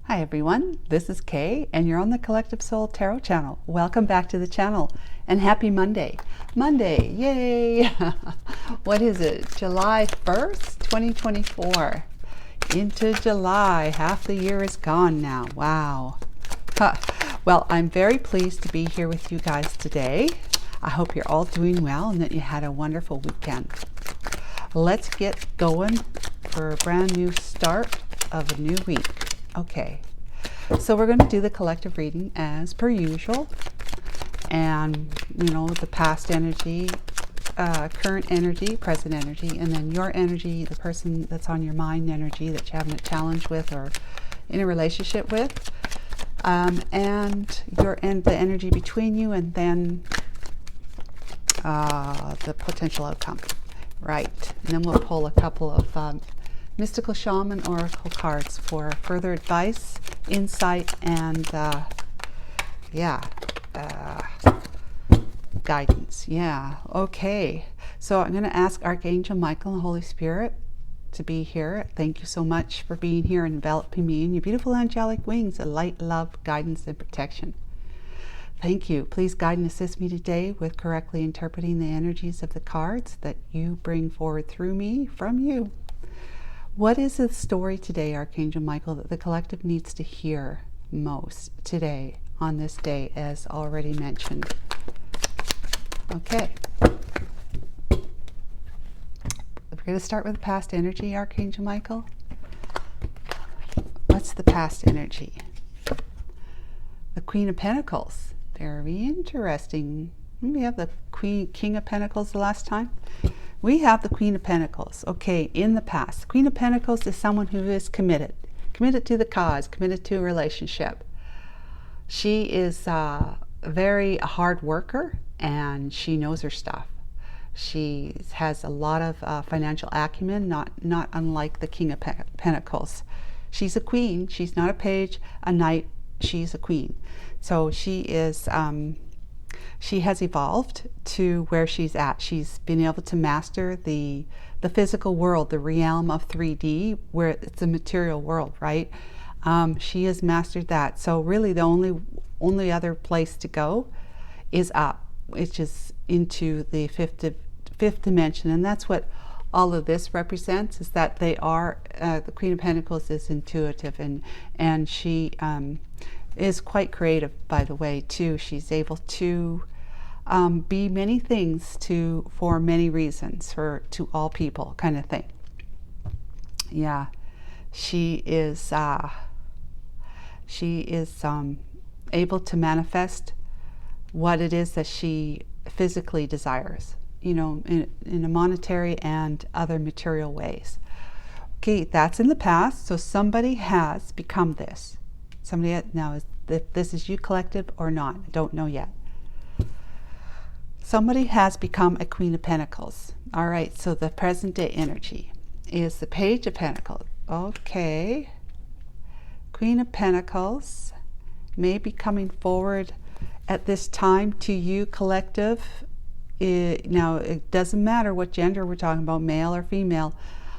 Hi everyone, this is Kay and you're on the Collective Soul Tarot channel. Welcome back to the channel and happy Monday. Monday, yay! What is it? July 1st, 2024. Into July, half the year is gone now. Wow. Well, I'm very pleased to be here with you guys today. I hope you're all doing well and that you had a wonderful weekend. Let's get going for a brand new start of a new week. Okay, so we're going to do the collective reading as per usual, and the past energy, current energy, present energy, and then your energy, the person that's on your mind energy that you're having a challenge with or in a relationship with, and the energy between you, and then the potential outcome, right? And then we'll pull a couple of mystical shaman oracle cards for further advice, insight, and guidance. Yeah, okay. So I'm going to ask Archangel Michael and Holy Spirit to be here. Thank you so much for being here and enveloping me in your beautiful angelic wings of light, love, guidance, and protection. Thank you. Please guide and assist me today with correctly interpreting the energies of the cards that you bring forward through me from you. What is the story today, Archangel Michael, that the collective needs to hear most today on this day, as already mentioned? Okay. We're going to start with the past energy, Archangel Michael. What's the past energy? The Queen of Pentacles. Very interesting. We have the King of Pentacles the last time. We have the Queen of Pentacles. Okay, in the past, the Queen of Pentacles is someone who is committed to the cause, committed to a relationship. She is very a hard worker and she knows her stuff. She has a lot of financial acumen, not unlike the King of Pentacles. She's a queen. She's not a page, a knight. She's a queen. So she is. She has evolved to where she's at. She's been able to master the physical world, the realm of 3D, where it's a material world, right? She has mastered that. So really the only other place to go is up, which is into the fifth dimension. And that's what all of this represents, is that they are, the Queen of Pentacles is intuitive, and she is quite creative, by the way, too. She's able to be many things for many reasons, to all people, kind of thing. Yeah, she is able to manifest what it is that she physically desires, in a monetary and other material ways. Okay, that's in the past. So somebody has become this. Now, if this is you collective or not, I don't know yet. Somebody has become a Queen of Pentacles. All right, so the present day energy is the Page of Pentacles. Okay. Queen of Pentacles may be coming forward at this time to you collective. Now, it doesn't matter what gender we're talking about, male or female.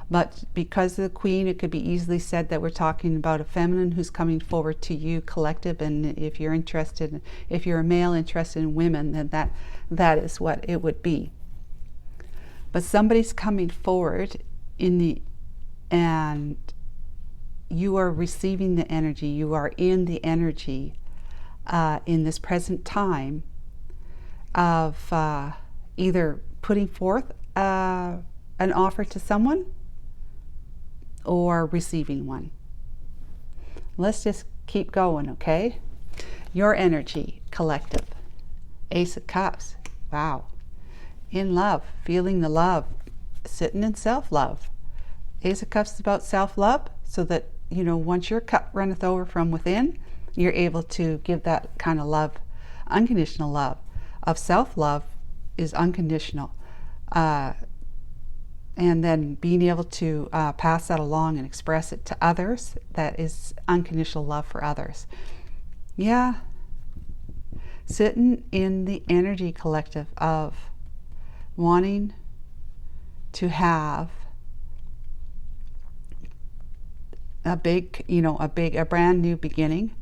But because of the Queen, it could be easily said that we're talking about a feminine who's coming forward to you collective. And if you're interested, if you're a male interested in women, then that is what it would be. But somebody's coming forward and you are receiving the energy. You are in the energy in this present time of either putting forth an offer to someone or receiving one. Let's just keep going, okay? Your energy, collective. Ace of Cups. Wow. In love, feeling the love, sitting in self-love. Ace of Cups is about self-love, so that, once your cup runneth over from within, you're able to give that kind of love, unconditional love. Of self-love is unconditional. And then being able to pass that along and express it to others, that is unconditional love for others. Yeah. Sitting in the energy collective of wanting to have a brand new beginning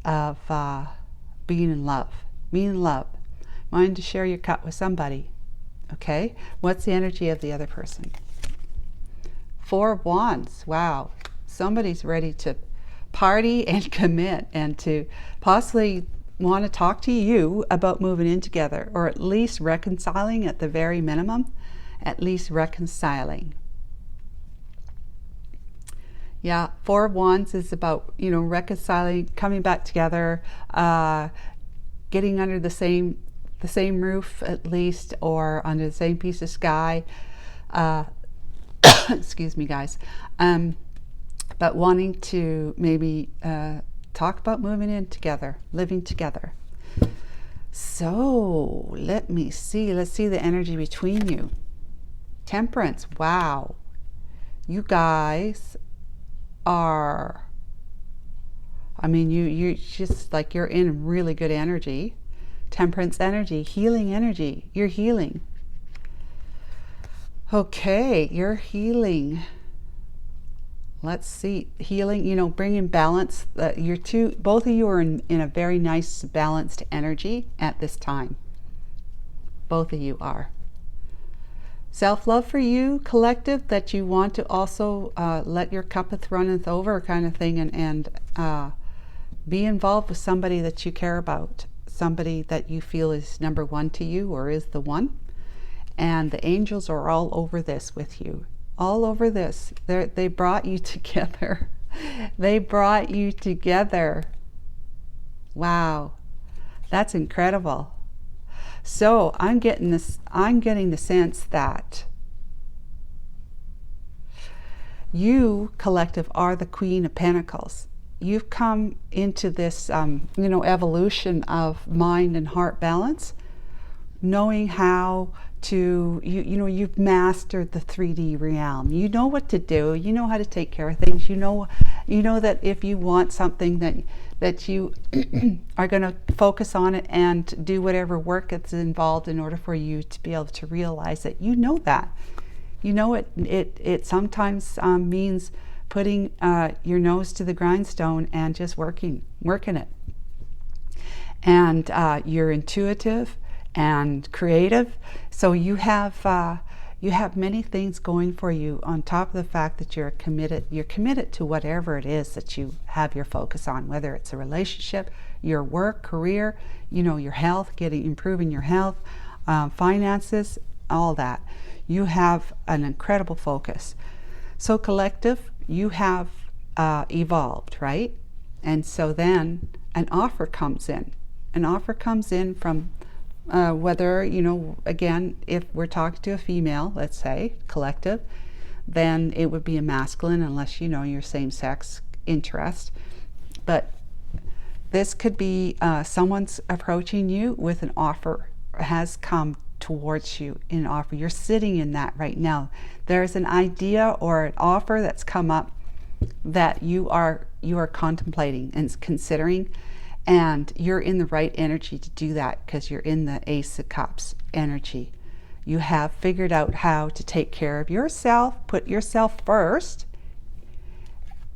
of being in love, wanting to share your cup with somebody. Okay, what's the energy of the other person? Four of Wands. Wow, somebody's ready to party and commit, and to possibly want to talk to you about moving in together, or at least reconciling at the very minimum, at least reconciling. Yeah, Four of Wands is about, reconciling, coming back together, getting under the same roof at least, or under the same piece of sky. Excuse me, guys. But wanting to maybe talk about moving in together, living together. So let me see. Let's see the energy between you. Temperance. Wow. You guys are, you just like, you're in really good energy. Temperance energy, healing energy. You're healing. Okay, you're healing. Let's see, healing, bringing balance. Both of you are in a very nice balanced energy at this time. Both of you are. Self-love for you, collective, that you want to also let your cuppeth runneth over kind of thing, and be involved with somebody that you care about, somebody that you feel is number one to you, or is the one. And the angels are all over this with you. All over this. They brought you together. They brought you together. Wow. That's incredible. So I'm getting the sense that you, collective, are the Queen of Pentacles. You've come into this evolution of mind and heart balance, knowing how to, you've mastered the 3D realm. You know what to do. You know how to take care of things. You know that if you want something, that you are going to focus on it and do whatever work that's involved in order for you to be able to realize it. You know that. It sometimes means putting your nose to the grindstone and just working it. And you're intuitive and creative, so you have many things going for you, on top of the fact that you're committed to whatever it is that you have your focus on, whether it's a relationship, your work, career, your health, improving your health, finances, all that. You have an incredible focus. So collective, you have evolved, right? And so then an offer comes in. An offer comes in from whether, again, if we're talking to a female, let's say, collective, then it would be a masculine, unless your same-sex interest. But this could be someone's approaching you with an offer, has come towards you in an offer. You're sitting in that right now. There's an idea or an offer that's come up that you are contemplating and considering. And you're in the right energy to do that, because you're in the Ace of Cups energy. You have figured out how to take care of yourself, put yourself first,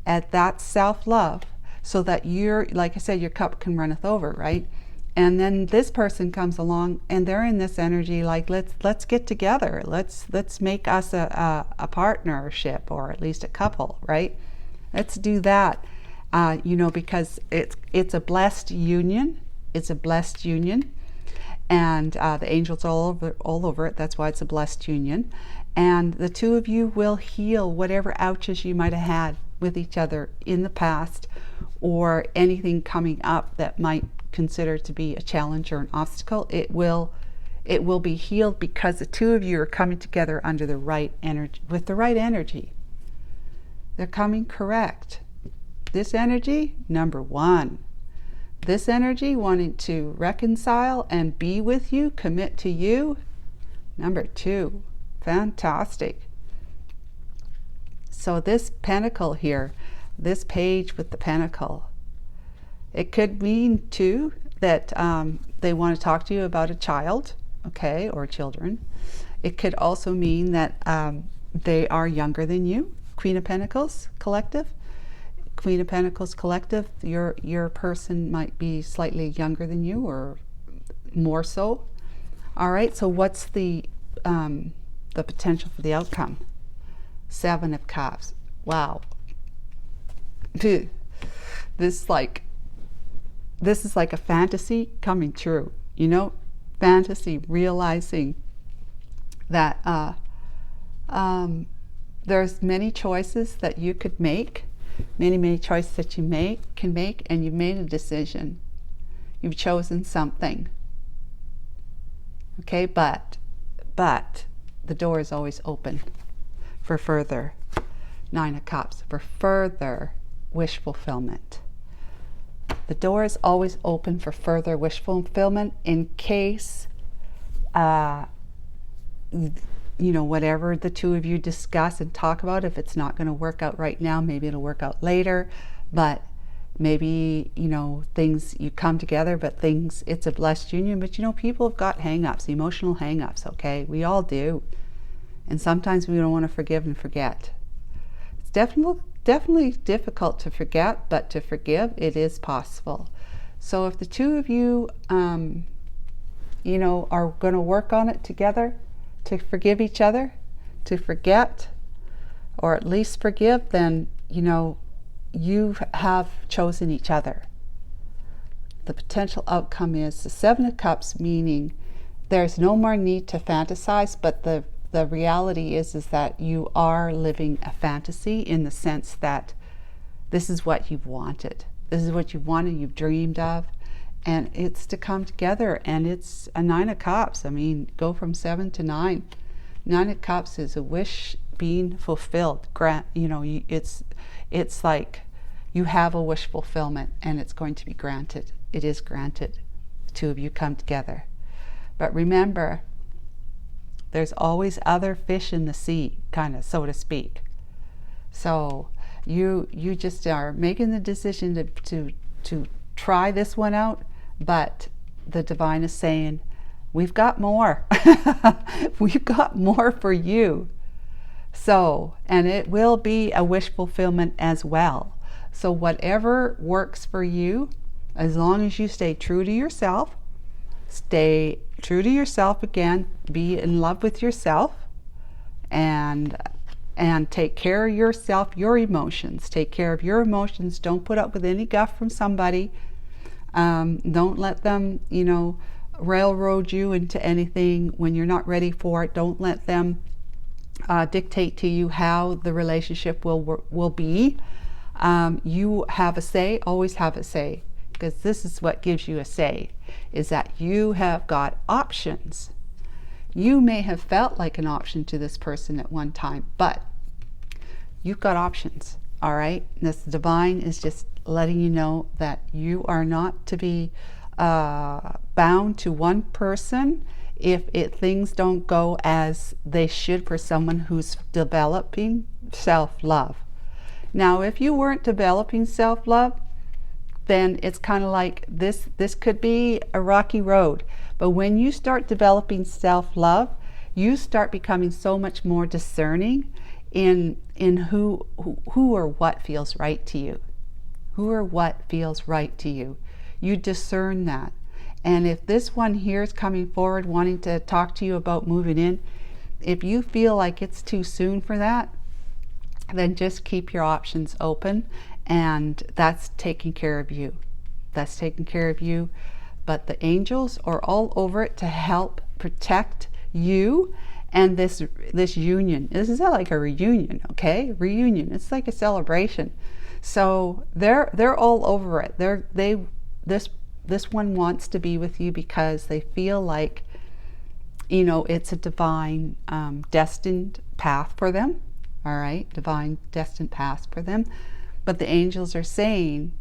at that self-love, so that like I said, your cup can runneth over, right? And then this person comes along and they're in this energy like, let's get together. Let's make us a partnership, or at least a couple, right? Let's do that. Because it's a blessed union. It's a blessed union, and the angels all over it. That's why it's a blessed union. And the two of you will heal whatever ouches you might have had with each other in the past, or anything coming up that might consider to be a challenge or an obstacle. It will be healed, because the two of you are coming together under the right energy, with the right energy. They're coming correct. This energy, number one. This energy wanting to reconcile and be with you, commit to you, number two. Fantastic. So this pentacle here, this page with the pentacle, it could mean too that they want to talk to you about a child, okay, or children. It could also mean that they are younger than you. Queen of Pentacles, collective. Queen of Pentacles collective, your person might be slightly younger than you or more so. All right, so what's the potential for the outcome? 7 of Cups. Wow. This is like a fantasy coming true, you know, fantasy, realizing that there's many choices that you could make, many choices that you can make, and you've made a decision. You've chosen something. Okay, but the door is always open for further. 9 of Cups, for further wish fulfillment. The door is always open for further wish fulfillment in case, you know, whatever the two of you discuss and talk about, if it's not going to work out right now, maybe it'll work out later, but maybe, you know, things, you come together, but things, it's a blessed union, but you know, people have got hang-ups, emotional hang-ups, okay? We all do. And sometimes we don't want to forgive and forget. It's definitely difficult to forget, but to forgive, it is possible. So if the two of you, you know, are going to work on it together, to forgive each other, to forget, or at least forgive, then, you know, you have chosen each other. The potential outcome is the 7 of Cups, meaning there's no more need to fantasize, but the reality is that you are living a fantasy, in the sense that this is what you've wanted. This is what you've wanted, you've dreamed of, and it's to come together. And it's a 9 of Cups. I mean, go from 7 to 9. 9 of Cups is a wish being fulfilled. You know, it's like you have a wish fulfillment, and it's going to be granted. It is granted. The two of you come together. But remember, there's always other fish in the sea, kind of, so to speak. So you just are making the decision to try this one out, but the divine is saying, we've got more. We've got more for you. So, and it will be a wish fulfillment as well. So whatever works for you, as long as you stay true to yourself, stay true to yourself again, be in love with yourself, and take care of yourself, your emotions. Take care of your emotions. Don't put up with any guff from somebody. Don't let them, you know, railroad you into anything when you're not ready for it. Don't let them dictate to you how the relationship will be. You have a say, always have a say, because this is what gives you a say, is that you have got options. You may have felt like an option to this person at one time, but you've got options, all right? This divine is just letting you know that you are not to be bound to one person if things don't go as they should for someone who's developing self-love. Now, if you weren't developing self-love, then it's kind of like this could be a rocky road. But when you start developing self-love, you start becoming so much more discerning in who or what feels right to you. Who or what feels right to you. You discern that. And if this one here is coming forward wanting to talk to you about moving in, if you feel like it's too soon for that, then just keep your options open, and that's taking care of you. That's taking care of you. But the angels are all over it to help protect you and this union. This is like a reunion, okay? Reunion. It's like a celebration. So they're all over it. This one wants to be with you because they feel like, you know, it's a divine destined path for them. All right, divine destined path for them. But the angels are saying,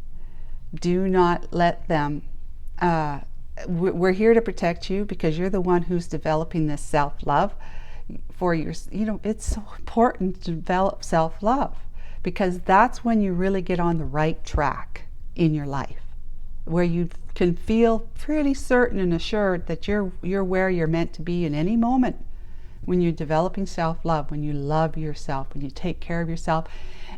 do not let them, we're here to protect you because you're the one who's developing this self-love for your, you know, it's so important to develop self-love, because that's when you really get on the right track in your life, where you can feel pretty certain and assured that you're where you're meant to be in any moment. when you're developing self-love, when you love yourself, when you take care of yourself,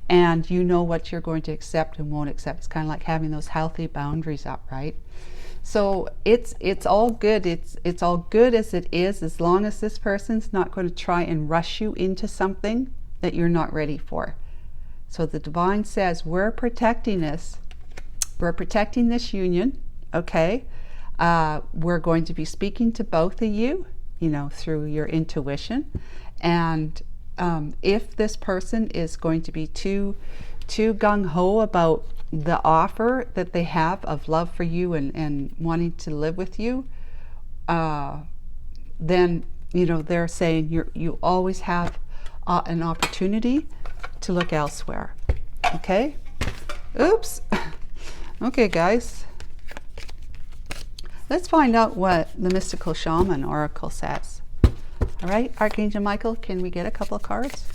and you know what you're going to accept and won't accept. It's kind of like having those healthy boundaries up, right? So it's all good. It's all good as it is, as long as this person's not going to try and rush you into something that you're not ready for. So the divine says, we're protecting this. We're protecting this union, okay? We're going to be speaking to both of you, you know, through your intuition. And if this person is going to be too gung-ho about the offer that they have of love for you and wanting to live with you, then, you know, they're saying you always have an opportunity to look elsewhere. Okay? Oops. Okay, guys. Let's find out what the Mystical Shaman Oracle says. All right, Archangel Michael, can we get a couple of cards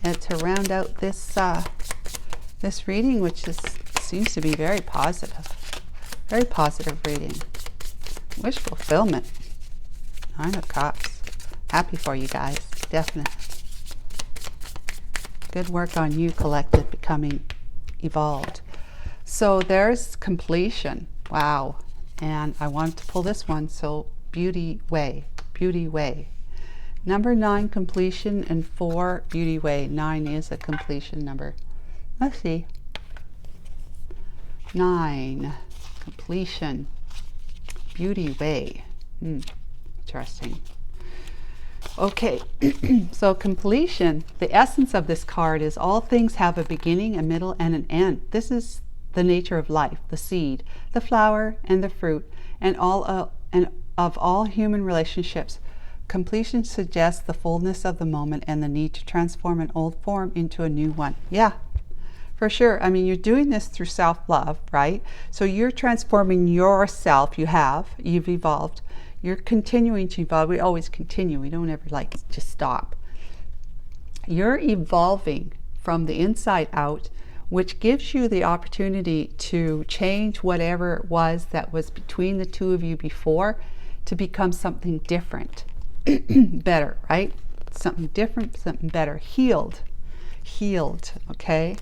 and to round out this this reading, which seems to be very positive reading. Wish fulfillment. 9 of Cups. Happy for you guys, definitely. Good work on you, collective, becoming evolved. So there's completion. Wow. And I wanted to pull this one, so Beauty Way. Beauty Way. Number 9, completion, and 4, Beauty Way. 9 is a completion number. Let's see. 9, completion, Beauty Way. Interesting. Okay, so completion, the essence of this card is all things have a beginning, a middle, and an end. This is the nature of life, the seed, the flower, and the fruit, and of all human relationships. Completion suggests the fullness of the moment and the need to transform an old form into a new one. Yeah, for sure. I mean, you're doing this through self-love, right? So you're transforming yourself. You've evolved. You're continuing to evolve. We always continue. We don't ever like just stop. You're evolving from the inside out, which gives you the opportunity to change whatever it was that was between the two of you before to become something different. Better, right? Something different, something better. Healed, okay?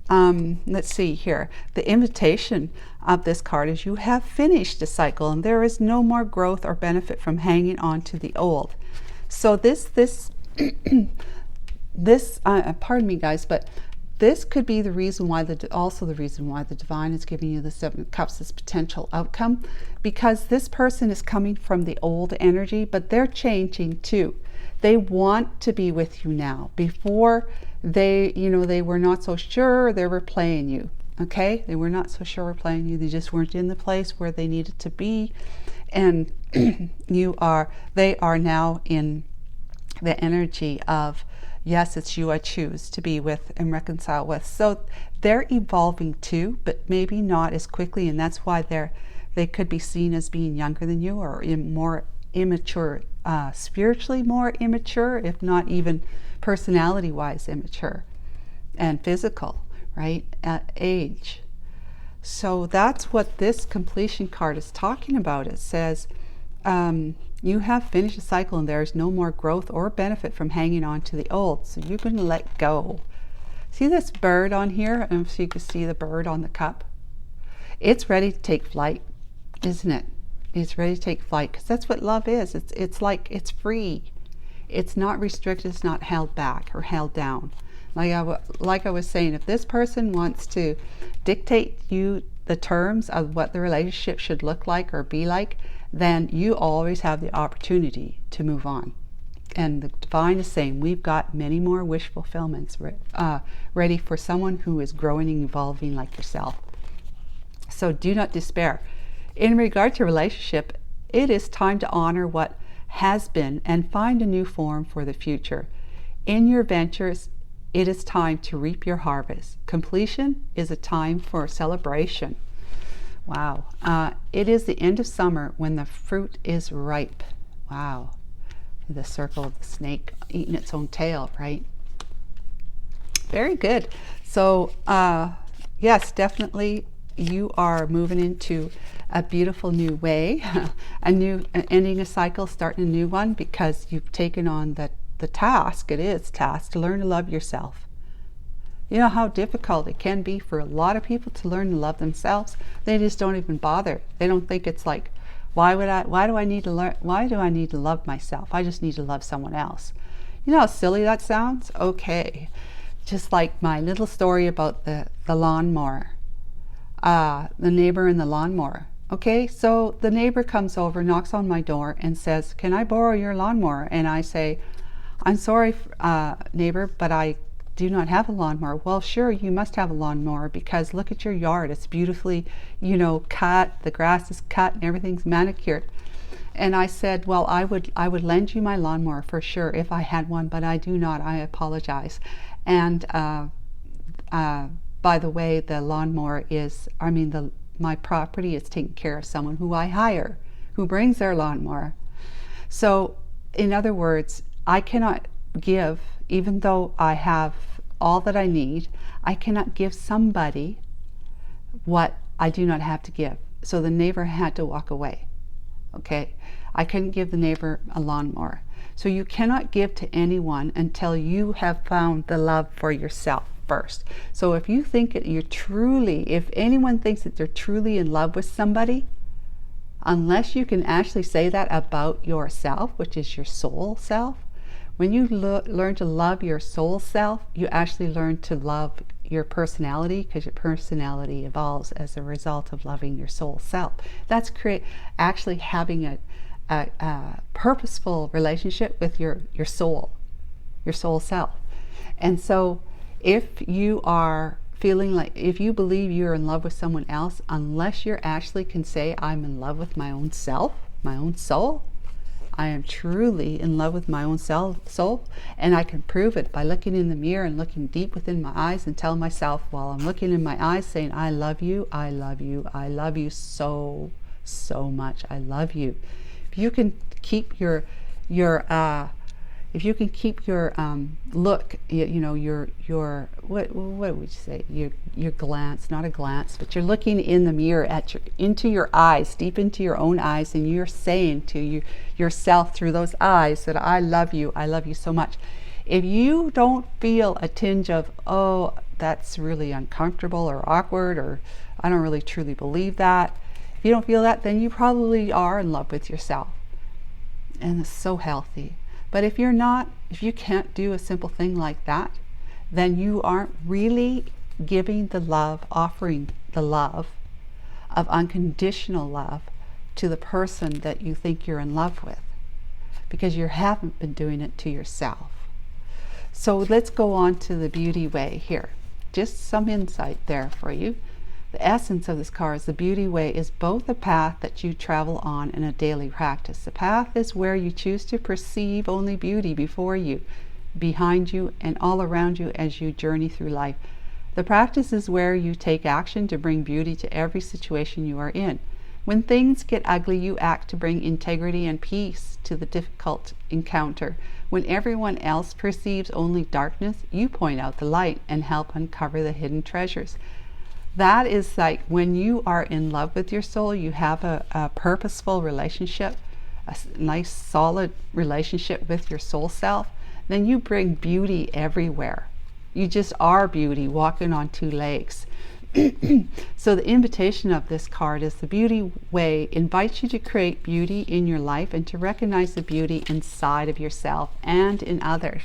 Let's see here. The invitation of this card is you have finished a cycle and there is no more growth or benefit from hanging on to the old. So this pardon me guys, but this could be the reason why also the reason why the divine is giving you the 7 of Cups, this potential outcome, because this person is coming from the old energy, but they're changing too. They want to be with you now. Before they were not so sure, they were playing you. Okay, they were not so sure we're playing you. They just weren't in the place where they needed to be, and they are now in the energy of, yes, it's you I choose to be with and reconcile with. So they're evolving too, but maybe not as quickly, and that's why they could be seen as being younger than you, or more immature, spiritually more immature, if not even personality-wise immature, and physical, right, at age. So that's what this completion card is talking about. It says, you have finished a cycle and there is no more growth or benefit from hanging on to the old. So you're going to let go. See this bird on here? I don't know if you can see the bird on the cup. It's ready to take flight, isn't it? It's ready to take flight, because that's what love is. It's like it's free. It's not restricted. It's not held back or held down. Like I was saying, if this person wants to dictate you the terms of what the relationship should look like or be like, then you always have the opportunity to move on. And the divine is saying, we've got many more wish fulfillments ready for someone who is growing and evolving like yourself. So do not despair. In regard to relationship, it is time to honor what has been and find a new form for the future. In your ventures, it is time to reap your harvest. Completion is a time for celebration. Wow. It is the end of summer when the fruit is ripe. Wow. The circle of the snake eating its own tail, right? Very good. So, yes, definitely you are moving into a beautiful new way, ending a cycle, starting a new one, because you've taken on the task, to learn to love yourself. You know how difficult it can be for a lot of people to learn to love themselves. They just don't even bother. They don't think it's like, why do I need to love myself? I just need to love someone else. You know how silly that sounds? Okay. Just like my little story about the lawnmower. The neighbor and the lawnmower. Okay, so the neighbor comes over, knocks on my door and says, "Can I borrow your lawnmower?" And I say, "I'm sorry, neighbor, but I do not have a lawnmower." "Well, sure, you must have a lawnmower, because look at your yard. It's beautifully, cut. The grass is cut and everything's manicured." And I said, "Well, I would lend you my lawnmower for sure if I had one, but I do not. I apologize." And by the way, the lawnmower my property is taken care of someone who I hire, who brings their lawnmower. So, in other words, I cannot give, even though I have all that I need, I cannot give somebody what I do not have to give. So the neighbor had to walk away. Okay, I couldn't give the neighbor a lawnmower. So you cannot give to anyone until you have found the love for yourself first. So if you think that if anyone thinks that they're truly in love with somebody, unless you can actually say that about yourself, which is your soul self, when you learn to love your soul self, you actually learn to love your personality, because your personality evolves as a result of loving your soul self. That's actually having a purposeful relationship with your soul self. And so if you are feeling like, if you believe you're in love with someone else, unless you actually can say, "I'm in love with my own self, my own soul, I am truly in love with my own soul," and I can prove it by looking in the mirror and looking deep within my eyes and tell myself while I'm looking in my eyes, saying, "I love you, I love you, I love you so, so much, I love you." If you can keep your look, what would you say, your glance, not a glance, but you're looking in the mirror into your eyes, deep into your own eyes, and you're saying to yourself through those eyes that "I love you so much." If you don't feel a tinge of, "Oh, that's really uncomfortable or awkward," or "I don't really truly believe that," if you don't feel that, then you probably are in love with yourself, and it's so healthy. But if you're not, if you can't do a simple thing like that, then you aren't really giving the love, offering the love of unconditional love to the person that you think you're in love with, because you haven't been doing it to yourself. So let's go on to the beauty way here. Just some insight there for you. The essence of this card is the beauty way is both a path that you travel on and a daily practice. The path is where you choose to perceive only beauty before you, behind you, and all around you as you journey through life. The practice is where you take action to bring beauty to every situation you are in. When things get ugly, you act to bring integrity and peace to the difficult encounter. When everyone else perceives only darkness, you point out the light and help uncover the hidden treasures. That is like when you are in love with your soul, you have a purposeful relationship, a nice solid relationship with your soul self, then you bring beauty everywhere. You just are beauty walking on two legs. So the invitation of this card is the beauty way invites you to create beauty in your life and to recognize the beauty inside of yourself and in others.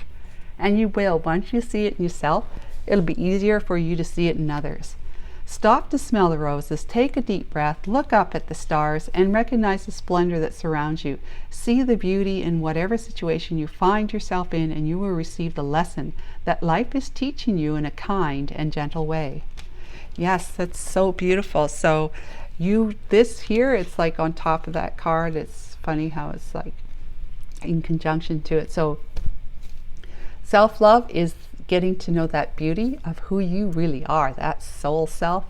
And you will. Once you see it in yourself, it'll be easier for you to see it in others. Stop to smell the roses, take a deep breath, look up at the stars, and recognize the splendor that surrounds you. See the beauty in whatever situation you find yourself in, and you will receive the lesson that life is teaching you in a kind and gentle way. Yes, that's so beautiful. So this here, it's like on top of that card. It's funny how it's like in conjunction to it. So self-love is getting to know that beauty of who you really are, that soul self.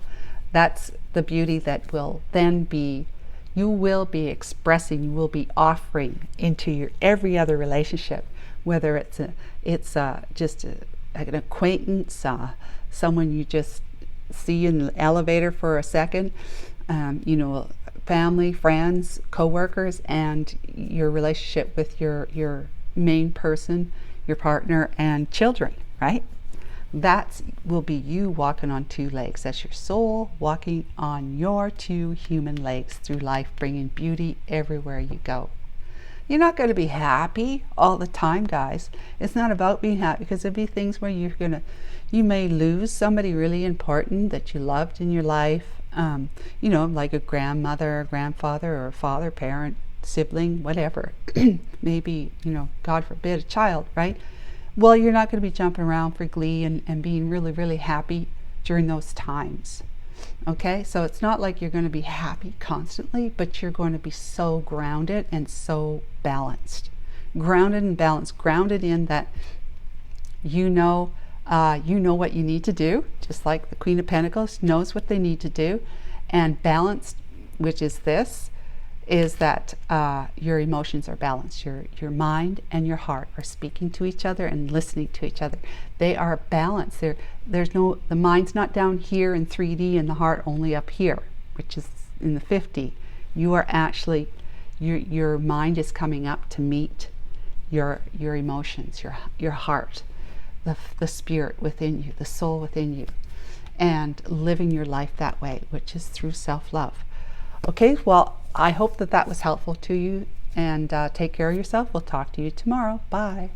That's the beauty that will then be, you will be expressing, you will be offering into your every other relationship, whether it's just an acquaintance, someone you just see you in the elevator for a second, you know, family, friends, co-workers, and your relationship with your main person, your partner, and children, right? That will be you walking on two legs. That's your soul walking on your two human legs through life, bringing beauty everywhere you go. You're not going to be happy all the time, guys. It's not about being happy, because there'll be things where you may lose somebody really important that you loved in your life. You know, like a grandmother, or grandfather, or a father, parent, sibling, whatever. Maybe, you know, God forbid, a child, right? Well, you're not going to be jumping around for glee and being really, really happy during those times. Okay, so it's not like you're going to be happy constantly, but you're going to be so grounded and so balanced. Grounded and balanced. Grounded in that you know what you need to do, just like the Queen of Pentacles knows what they need to do. And balanced, which is this, is that your emotions are balanced. Your mind and your heart are speaking to each other and listening to each other. They are balanced. The mind's not down here in 3D and the heart only up here, which is in the 50. You are actually, your mind is coming up to meet your emotions, your heart, the spirit within you, the soul within you, and living your life that way, which is through self-love. Okay, well, I hope that was helpful to you, and take care of yourself. We'll talk to you tomorrow. Bye.